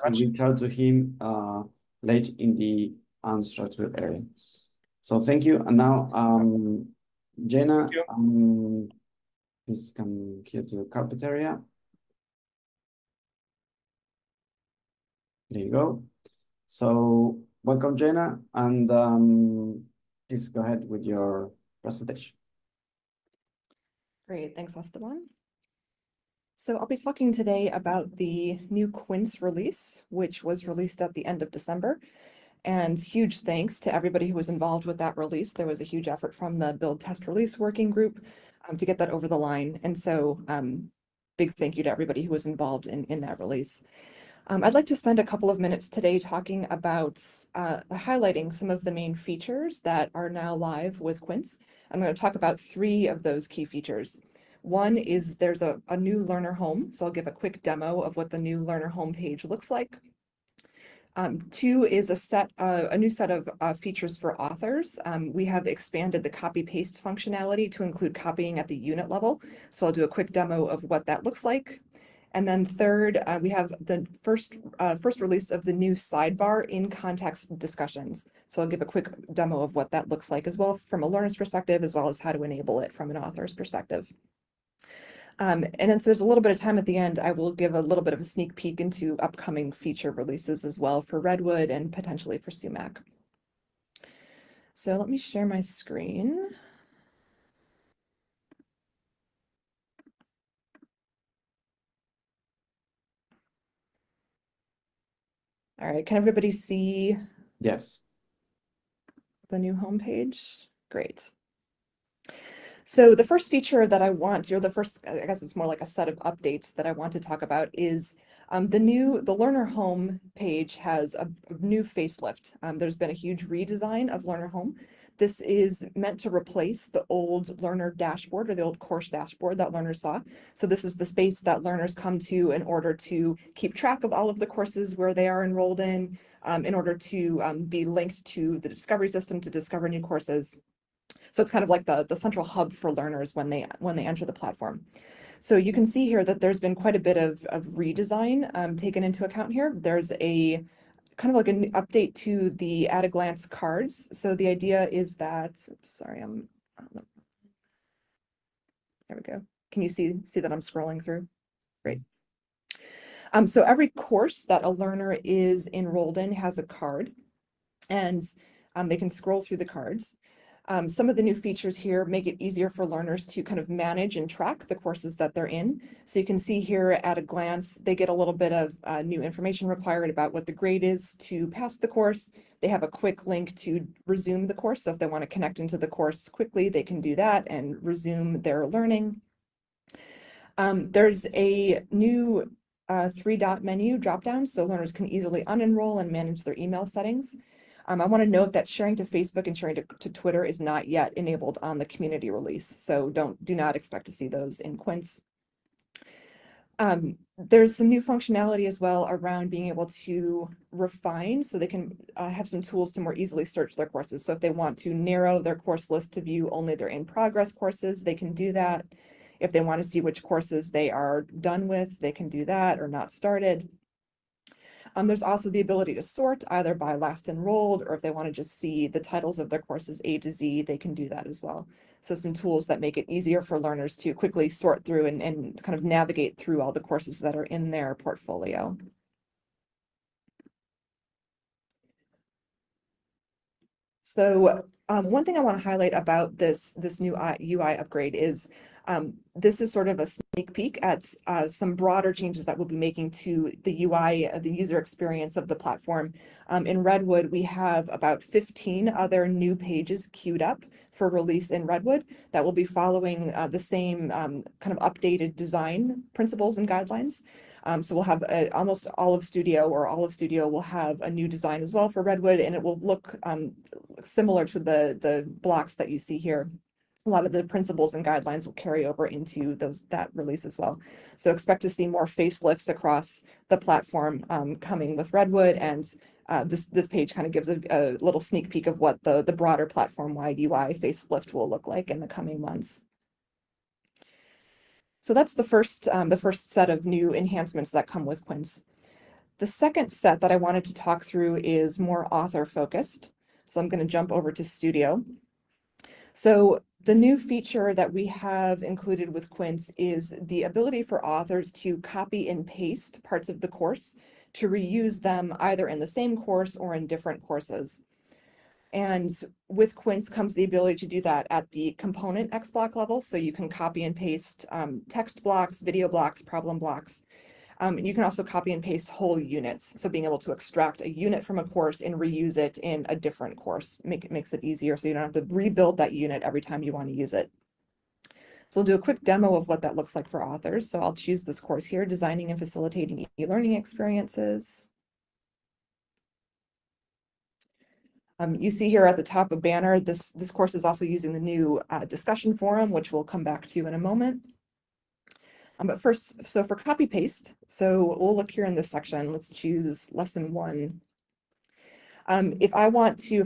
S1: reach out to him late in the unstructured area. So thank you, and now Jenna, please come here to the carpet area. There you go. So welcome, Jenna, and please go ahead with your presentation.
S4: Great, thanks, Esteban. So I'll be talking today about the new Quince release, which was released at the end of December. And huge thanks to everybody who was involved with that release. There was a huge effort from the Build Test Release Working Group to get that over the line. And so big thank you to everybody who was involved in that release. I'd like to spend a couple of minutes today talking about highlighting some of the main features that are now live with Quince. I'm going to talk about 3 of those key features. One is there's a new learner home. So I'll give a quick demo of what the new learner home page looks like. Two is a new set of features for authors. We have expanded the copy paste functionality to include copying at the unit level. So I'll do a quick demo of what that looks like. And then third, we have the first release of the new sidebar in context discussions. So I'll give a quick demo of what that looks like as well from a learner's perspective, as well as how to enable it from an author's perspective. And if there's a little bit of time at the end, I will give a little bit of a sneak peek into upcoming feature releases as well for Redwood and potentially for Sumac. So let me share my screen. All right, can everybody see?
S1: Yes.
S4: The new homepage? Great. So the first feature that I want, or the first, I guess it's more like a set of updates that I want to talk about is the Learner Home page has a new facelift. There's been a huge redesign of Learner Home. This is meant to replace the old learner dashboard or the old course dashboard that learners saw. So this is the space that learners come to in order to keep track of all of the courses where they are enrolled in order to be linked to the discovery system to discover new courses. So it's kind of like the central hub for learners when they enter the platform. So you can see here that there's been quite a bit of redesign taken into account here. There's a kind of like an update to the at a glance cards. So the idea is that, sorry, there we go. Can you see that I'm scrolling through? Great. So every course that a learner is enrolled in has a card, and they can scroll through the cards. Some of the new features here make it easier for learners to kind of manage and track the courses that they're in. So you can see here at a glance, they get a little bit of new information required about what the grade is to pass the course. They have a quick link to resume the course. So if they want to connect into the course quickly, they can do that and resume their learning. There's a new 3-dot menu dropdown, so learners can easily unenroll and manage their email settings. I want to note that sharing to Facebook and sharing to Twitter is not yet enabled on the community release, so do not expect to see those in Quince. There's some new functionality as well around being able to refine, so they can have some tools to more easily search their courses. So if they want to narrow their course list to view only their in-progress courses, they can do that. If they want to see which courses they are done with, they can do that, or not started. There's also the ability to sort either by last enrolled, or if they want to just see the titles of their courses A to Z, they can do that as well. So some tools that make it easier for learners to quickly sort through and kind of navigate through all the courses that are in their portfolio. So one thing I want to highlight about this new UI upgrade is this is sort of a sneak peek at some broader changes that we'll be making to the UI, the user experience of the platform. In Redwood, we have about 15 other new pages queued up for release in Redwood that will be following the same kind of updated design principles and guidelines. So we'll have almost all of Studio will have a new design as well for Redwood, and it will look similar to the blocks that you see here. A lot of the principles and guidelines will carry over into that release as well. So expect to see more facelifts across the platform coming with Redwood, and this page kind of gives a little sneak peek of what the broader platform-wide UI facelift will look like in the coming months. So that's the first set of new enhancements that come with Quince. The second set that I wanted to talk through is more author focused. So I'm going to jump over to Studio. So the new feature that we have included with Quince is the ability for authors to copy and paste parts of the course to reuse them either in the same course or in different courses. And with Quince comes the ability to do that at the component XBlock level. So you can copy and paste text blocks, video blocks, problem blocks. You can also copy and paste whole units. So being able to extract a unit from a course and reuse it in a different course makes it easier. So you don't have to rebuild that unit every time you want to use it. So we'll do a quick demo of what that looks like for authors. So I'll choose this course here, Designing and Facilitating E-Learning Experiences. You see here at the top of banner, this course is also using the new discussion forum, which we'll come back to in a moment. But first, so for copy paste, so we'll look here in this section. Let's choose lesson 1. If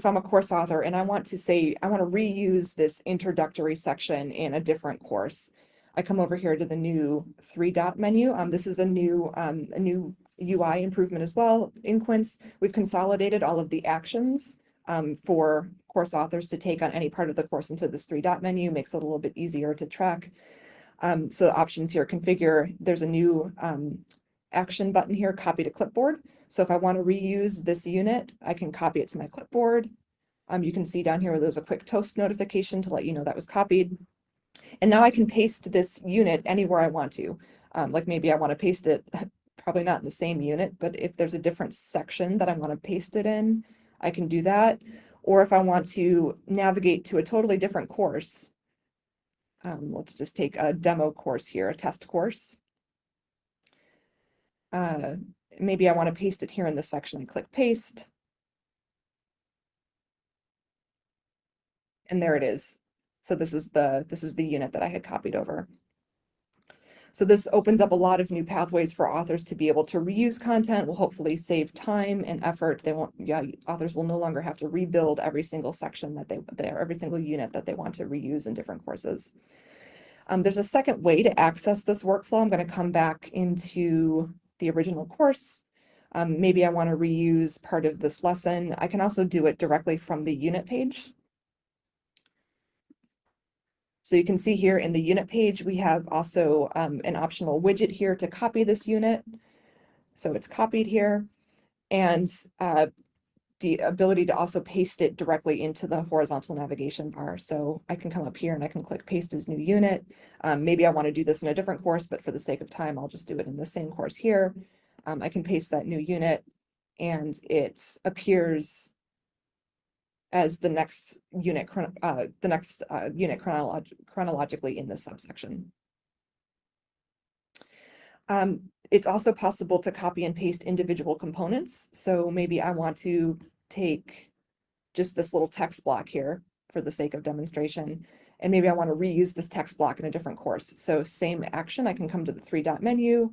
S4: I'm a course author and I want to reuse this introductory section in a different course, I come over here to the new 3-dot menu. This is a new UI improvement as well in Quince. We've consolidated all of the actions for course authors to take on any part of the course into this 3-dot menu, makes it a little bit easier to track. So options here, configure, there's a new action button here, copy to clipboard. So if I want to reuse this unit, I can copy it to my clipboard. You can see down here where there's a quick toast notification to let you know that was copied. And now I can paste this unit anywhere I want to. Like maybe I want to paste it, probably not in the same unit, but if there's a different section that I want to paste it in, I can do that. Or if I want to navigate to a totally different course, let's just take a demo course here, a test course. Maybe I want to paste it here in this section. I click paste. And there it is. So this is the unit that I had copied over. So this opens up a lot of new pathways for authors to be able to reuse content, will hopefully save time and effort. Authors will no longer have to rebuild every single section every single unit that they want to reuse in different courses. There's a second way to access this workflow. I'm going to come back into the original course. Maybe I want to reuse part of this lesson. I can also do it directly from the unit page. So you can see here in the unit page, we have also an optional widget here to copy this unit. So it's copied here, and the ability to also paste it directly into the horizontal navigation bar. So I can come up here and I can click paste as new unit. Maybe I want to do this in a different course, but for the sake of time, I'll just do it in the same course here. I can paste that new unit and it appears as the next unit chronologically in this subsection. It's also possible to copy and paste individual components. So maybe I want to take just this little text block here for the sake of demonstration, and maybe I want to reuse this text block in a different course. So same action, I can come to the 3-dot menu,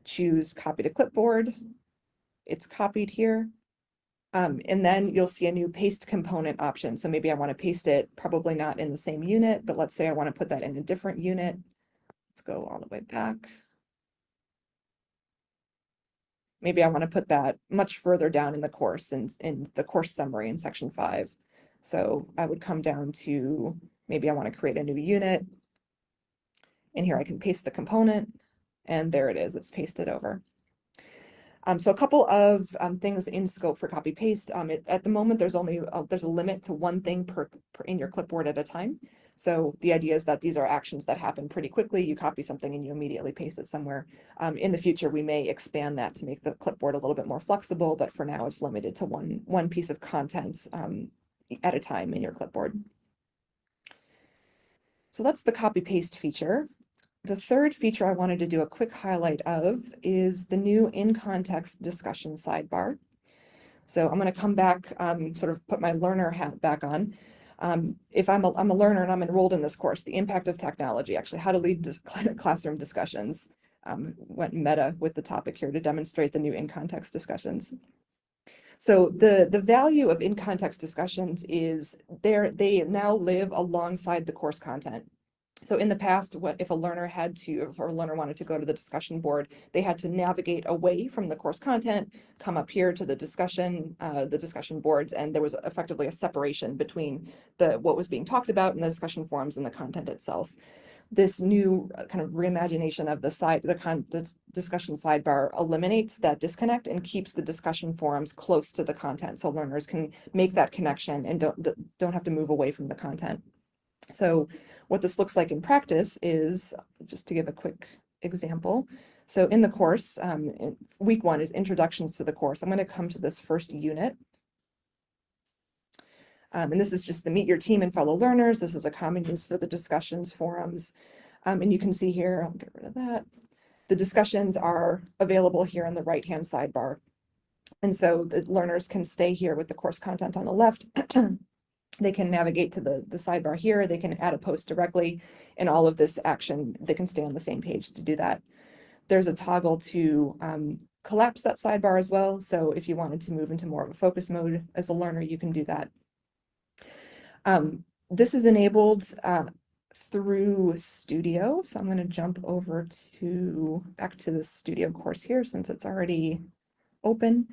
S4: choose copy to clipboard. It's copied here. And then you'll see a new paste component option. So maybe I want to paste it, probably not in the same unit, but let's say I want to put that in a different unit. Let's go all the way back. Maybe I want to put that much further down in the course, in the course summary in section 5. So I would come down to, maybe I want to create a new unit. And here I can paste the component, and there it is, it's pasted over. So a couple of things in scope for copy paste. At the moment, there's a limit to one thing per in your clipboard at a time. So the idea is that these are actions that happen pretty quickly. You copy something and you immediately paste it somewhere. In the future, we may expand that to make the clipboard a little bit more flexible, but for now it's limited to one piece of content at a time in your clipboard. So that's the copy paste feature. The third feature I wanted to do a quick highlight of is the new in-context discussion sidebar. So I'm going to come back, sort of put my learner hat back on. If I'm a learner and I'm enrolled in this course, the impact of technology, actually how to lead classroom discussions, went meta with the topic here to demonstrate the new in-context discussions. So the value of in-context discussions is they now live alongside the course content. So in the past, if a learner wanted to go to the discussion board, they had to navigate away from the course content, come up here to the discussion boards, and there was effectively a separation between what was being talked about in the discussion forums and the content itself. This new kind of reimagination of the discussion sidebar eliminates that disconnect and keeps the discussion forums close to the content, so learners can make that connection and don't have to move away from the content. So what this looks like in practice is, just to give a quick example. So in the course, week 1 is introductions to the course. I'm going to come to this first unit. And this is just the meet your team and fellow learners. This is a common use for the discussions forums. And you can see here, I'll get rid of that. The discussions are available here in the right-hand sidebar. And so the learners can stay here with the course content on the left They can navigate to the sidebar here. They can add a post directly, and all of this action, they can stay on the same page to do that. There's a toggle to collapse that sidebar as well. So if you wanted to move into more of a focus mode as a learner, you can do that. This is enabled through Studio. So I'm going to jump over back to the Studio course here since it's already open.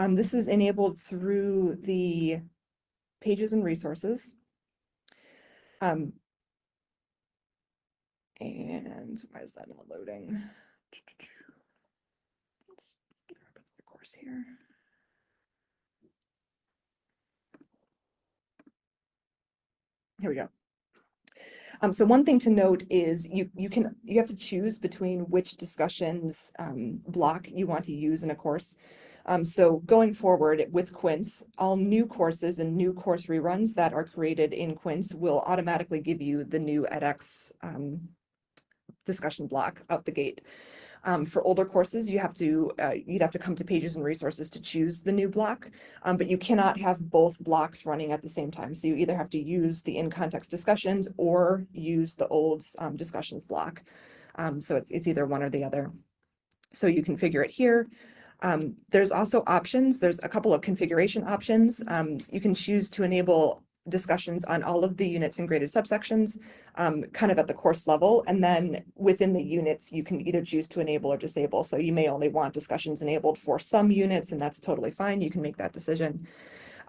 S4: This is enabled through the pages and resources. And why is that not loading? Let's grab another course here. Here we go. So one thing to note is you have to choose between which discussions block you want to use in a course. So going forward with Quince, all new courses and new course reruns that are created in Quince will automatically give you the new edX discussion block out the gate. For older courses, you'd have to come to pages and resources to choose the new block, but you cannot have both blocks running at the same time. So you either have to use the in-context discussions or use the old discussions block. So it's either one or the other. So you configure it here. There's also options. There's a couple of configuration options. You can choose to enable discussions on all of the units and graded subsections, kind of at the course level. And then within the units, you can either choose to enable or disable. So you may only want discussions enabled for some units, and that's totally fine. You can make that decision.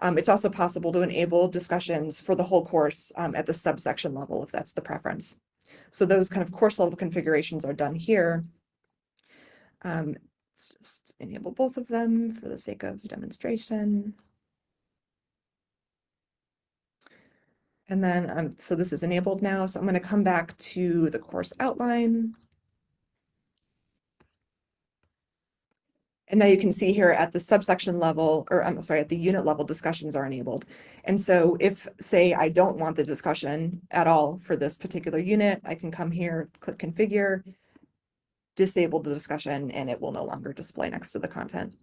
S4: It's also possible to enable discussions for the whole course at the subsection level, if that's the preference. So those kind of course level configurations are done here. Let's just enable both of them for the sake of demonstration. And then, so this is enabled now. So I'm going to come back to the course outline. And now you can see here at the subsection level, or I'm sorry, at the unit level, discussions are enabled. And so if, say, I don't want the discussion at all for this particular unit, I can come here, click configure, disable the discussion, and it will no longer display next to the content.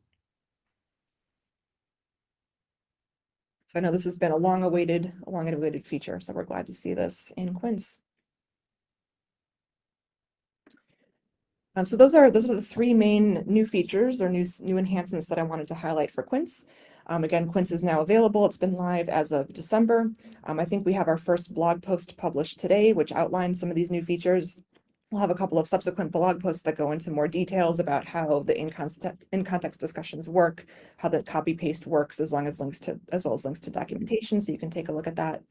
S4: So I know this has been a long-awaited feature, so we're glad to see this in Quince. So those are the three main new features or new enhancements that I wanted to highlight for Quince. Again, Quince is now available. It's been live as of December. I think we have our first blog post published today, which outlines some of these new features. We'll have a couple of subsequent blog posts that go into more details about how the in-context discussions work, how the copy paste works, as well as links to documentation, so you can take a look at that.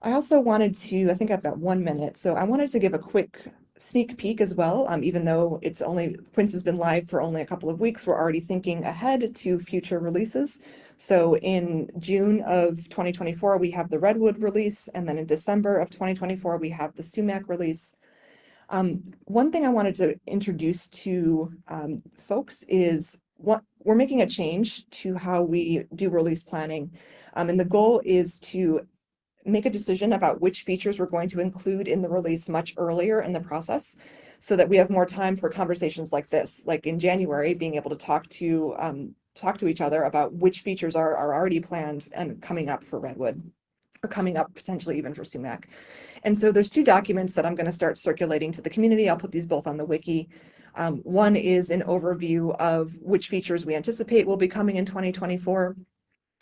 S4: I also wanted to, I think I've got 1 minute, so I wanted to give a quick sneak peek as well. Even though Quince has been live for only a couple of weeks, we're already thinking ahead to future releases. So in June of 2024, we have the Redwood release, and then in December of 2024, we have the Sumac release. One thing I wanted to introduce to folks is we're making a change to how we do release planning. And the goal is to make a decision about which features we're going to include in the release much earlier in the process, so that we have more time for conversations like this, like in January, being able to talk to each other about which features are already planned and coming up for Redwood, or coming up potentially even for Sumac. And so there's 2 documents that I'm going to start circulating to the community. I'll put these both on the wiki. One is an overview of which features we anticipate will be coming in 2024.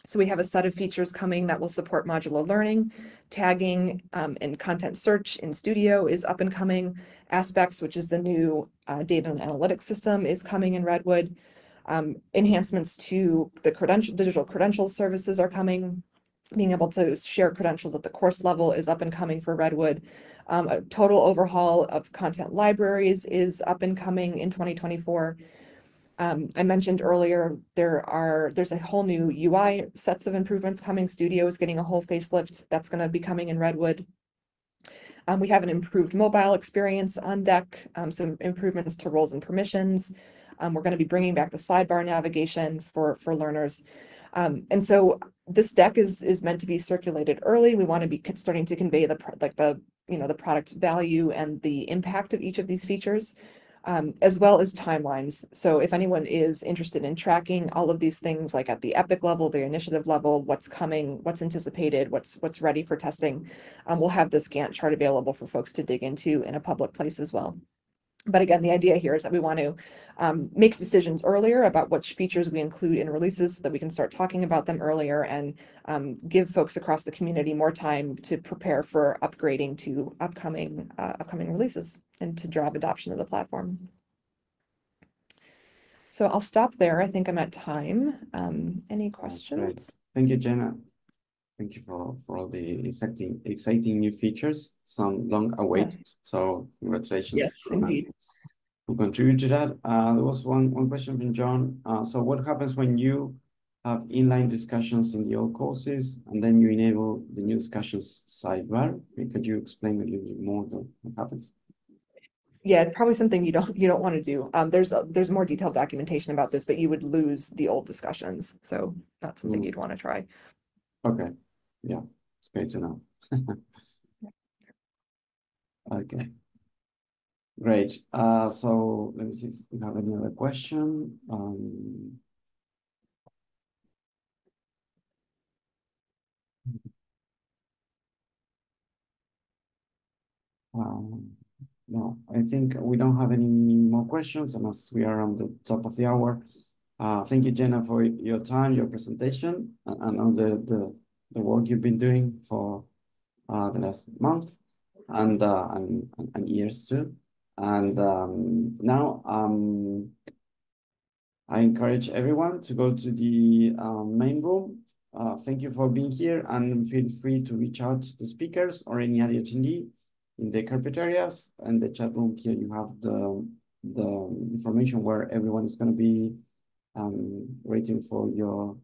S4: So we have a set of features coming that will support modular learning. Tagging and content search in Studio is up and coming. Aspects, which is the new data and analytics system, is coming in Redwood. Enhancements to the digital credentials services are coming. Being able to share credentials at the course level is up and coming for Redwood. A total overhaul of content libraries is up and coming in 2024. I mentioned earlier, there's a whole new UI sets of improvements coming. Studio is getting a whole facelift that's going to be coming in Redwood. We have an improved mobile experience on deck, some improvements to roles and permissions. We're going to be bringing back the sidebar navigation for learners. And so this deck is meant to be circulated early. We want to be starting to convey the product value and the impact of each of these features. as well as timelines. So if anyone is interested in tracking all of these things, like at the epic level, the initiative level, what's coming, what's anticipated, what's ready for testing, we'll have this Gantt chart available for folks to dig into in a public place as well. But again, the idea here is that we want to make decisions earlier about which features we include in releases so that we can start talking about them earlier and give folks across the community more time to prepare for upgrading to upcoming releases and to drive adoption of the platform. So I'll stop there. I think I'm at time. Any questions?
S1: Great. Thank you, Jenna. Thank you for all the exciting new features. Some long awaited. Yes. So congratulations.
S4: Yes, indeed.
S1: Who contribute to that. There was one question from John. So what happens when you have inline discussions in the old courses and then you enable the new discussions sidebar? Could you explain a little bit more what happens?
S4: Yeah, probably something you don't want to do. There's more detailed documentation about this, but you would lose the old discussions. So that's something you'd want to try.
S1: Okay. Yeah, it's great to know. Okay. Great. So let me see if we have any other question. No, I think we don't have any more questions unless we are on the top of the hour. Thank you, Jenna, for your time, your presentation, and all the work you've been doing for the last month and years too. And now I encourage everyone to go to the main room. Thank you for being here, and feel free to reach out to the speakers or any other attendee in the carpet areas. And the chat room here, you have the information where everyone is going to be waiting for your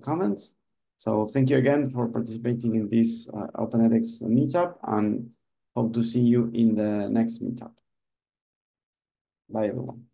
S1: comments. So thank you again for participating in this Open edX meetup, and hope to see you in the next meetup. Bye, everyone.